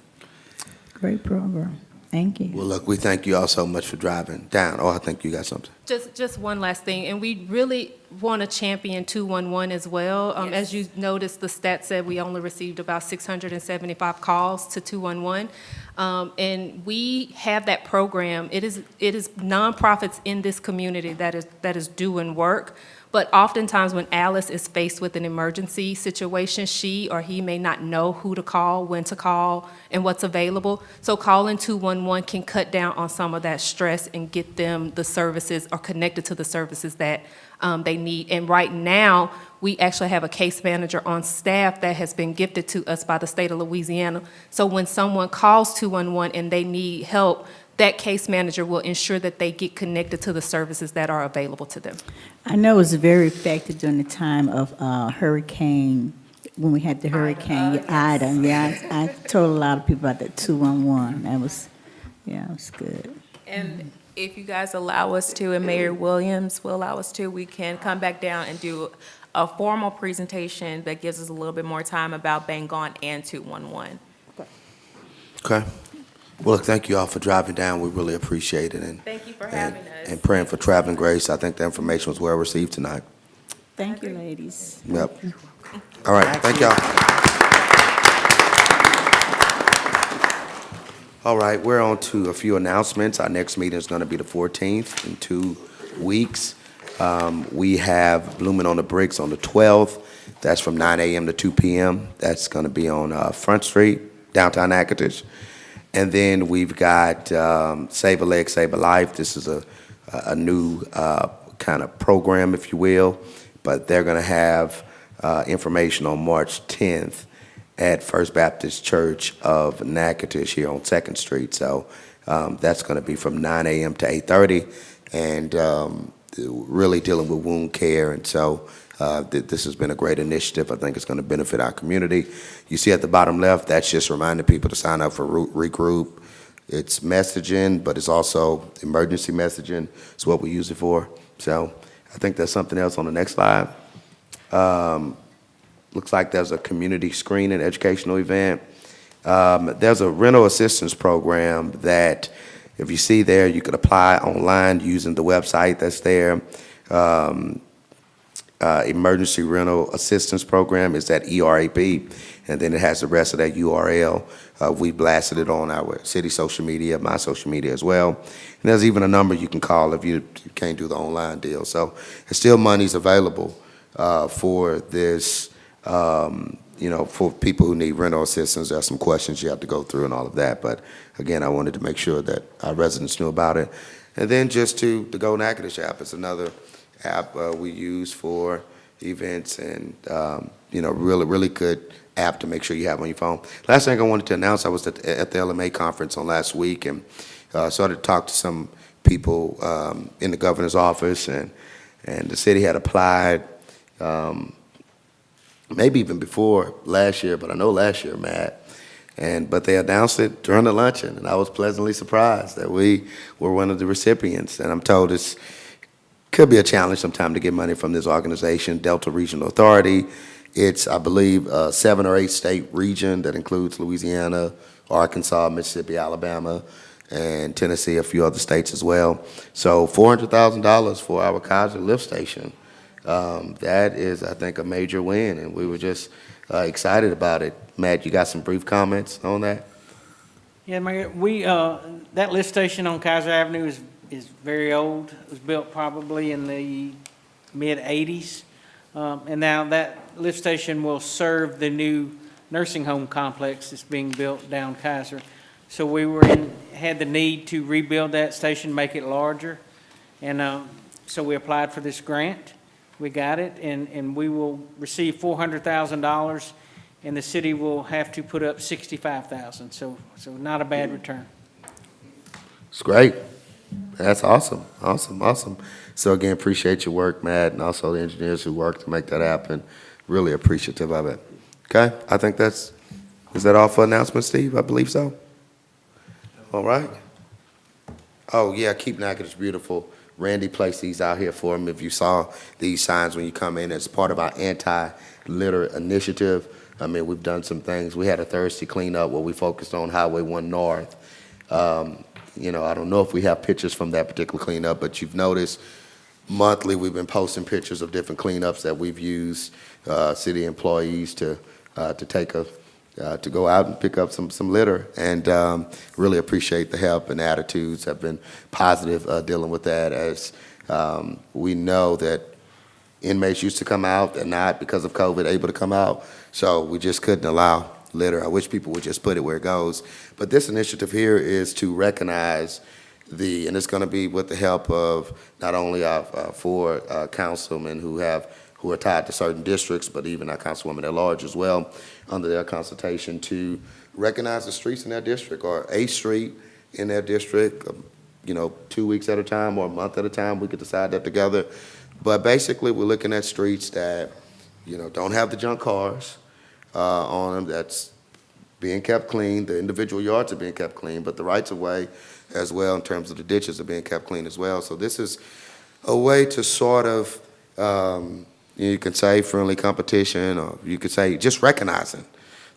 Great program. Thank you. Well, look, we thank you all so much for driving down. Oh, I think you got something. Just one last thing, and we really want to champion 211 as well. As you noticed, the stat said we only received about 675 calls to 211. And we have that program. It is nonprofits in this community that is doing work. But oftentimes when Alice is faced with an emergency situation, she or he may not know who to call, when to call, and what's available. So calling 211 can cut down on some of that stress and get them the services or connected to the services that they need. And right now, we actually have a case manager on staff that has been gifted to us by the state of Louisiana. So when someone calls 211 and they need help, that case manager will ensure that they get connected to the services that are available to them. I know it was very effective during the time of hurricane, when we had the hurricane Ida. Yeah, I told a lot of people about that 211. That was, yeah, it was good. And if you guys allow us to, and Mayor Williams will allow us to, we can come back down and do a formal presentation that gives us a little bit more time about Bangon and 211. Okay. Well, look, thank you all for driving down. We really appreciate it. And Thank you for having us. And praying for traveling grace. I think the information was well received tonight. Thank you, ladies. Yep. All right. Thank y'all. All right. We're on to a few announcements. Our next meeting is going to be the 14th in 2 weeks. We have Blooming on the Bricks on the 12th. That's from 9 a.m. to 2 p.m. That's going to be on Front Street, downtown Nagadish. And then we've got Save a Leg, Save a Life. This is a new kind of program, if you will, but they're going to have information on March 10th at First Baptist Church of Nagadish here on 2nd Street. So that's going to be from 9 a.m. to 8:30, and really dealing with wound care. And so this has been a great initiative. I think it's going to benefit our community. You see at the bottom left, that's just reminding people to sign up for Regroup. It's messaging, but it's also emergency messaging. It's what we use it for. So I think there's something else on the next slide. Looks like there's a community screening educational event. There's a rental assistance program that, if you see there, you could apply online using the website that's there. Emergency Rental Assistance Program is at ERAP, and then it has the rest of that URL. We blasted it on our city social media, my social media as well. And there's even a number you can call if you can't do the online deal. So there's still monies available for this, for people who need rental assistance. There's some questions you have to go through and all of that. But again, I wanted to make sure that our residents knew about it. And then just the Go Nagadish app is another app we use for events, and really good app to make sure you have on your phone. Last thing I wanted to announce, I was at the LMA conference on last week, and started to talk to some people in the governor's office, and the city had applied maybe even before last year, but I know last year, Matt, but they announced it during the luncheon, and I was pleasantly surprised that we were one of the recipients. And I'm told it's could be a challenge sometime to get money from this organization, Delta Regional Authority. It's, I believe, a 7 or 8 state region that includes Louisiana, Arkansas, Mississippi, Alabama, and Tennessee, a few other states as well. So $400,000 for our Kaiser lift station. That is, I think, a major win, and we were just excited about it. Matt, you got some brief comments on that? Yeah, Mayor, that lift station on Kaiser Avenue is is very old. It was built probably in the mid-'80s. And now that lift station will serve the new nursing home complex that's being built down Kaiser. So we had the need to rebuild that station, make it larger. And so we applied for this grant. We got it, and we will receive $400,000, and the city will have to put up $65,000. So not a bad return. It's great. That's awesome, awesome, awesome. So again, appreciate your work, Matt, and also the engineers who worked to make that happen. Really appreciative of it. Okay, I think is that all for announcements, Steve? I believe so. All right. Oh, yeah, Keep Nagadish Beautiful. Randy placed these out here for him. If you saw these signs when you come in, as part of our anti-litter initiative. I mean, we've done some things. We had a Thursday cleanup where we focused on Highway 1 North. You know, I don't know if we have pictures from that particular cleanup, but you've noticed monthly we've been posting pictures of different cleanups that we've used city employees to go out and pick up some litter, and really appreciate the help and attitudes have been positive dealing with that, as we know that inmates used to come out, they're not, because of COVID, able to come out, so we just couldn't allow litter. I wish people would just put it where it goes. But this initiative here is to recognize and it's going to be with the help of not only our four councilmen who are tied to certain districts, but even our councilwoman at large as well, under their consultation, to recognize the streets in their district, or a street in their district, 2 weeks at a time or a month at a time. We could decide that together. But basically, we're looking at streets that, don't have the junk cars on them, that's being kept clean. The individual yards are being kept clean, but the rights of way as well, in terms of the ditches, are being kept clean as well. So this is a way to sort of, you can say friendly competition, or you could say just recognizing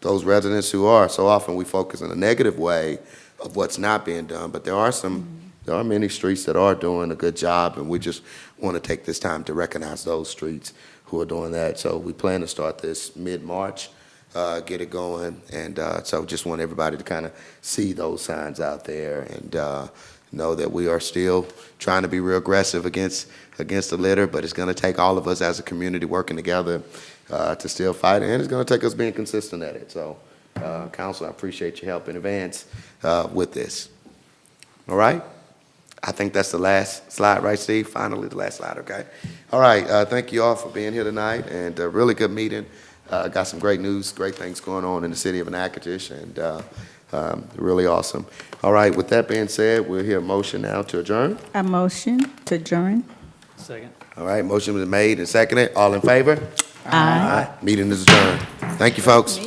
those residents who are. So often we focus in a negative way of what's not being done, but there are many streets that are doing a good job, and we just want to take this time to recognize those streets who are doing that. So we plan to start this mid-March, get it going, and so just want everybody to kind of see those signs out there, and know that we are still trying to be real aggressive against the litter, but it's going to take all of us as a community working together to still fight, and it's going to take us being consistent at it. So, Council, I appreciate your help in advance with this. All right? I think that's the last slide, right, Steve? Finally, the last slide, okay? All right, thank you all for being here tonight, and a really good meeting. Got some great news, great things going on in the city of Natchitoches, and really awesome. All right, with that being said, we'll hear a motion now to adjourn. A motion to adjourn. Second. All right, motion was made and seconded. All in favor? Aye. Meeting is adjourned. Thank you, folks.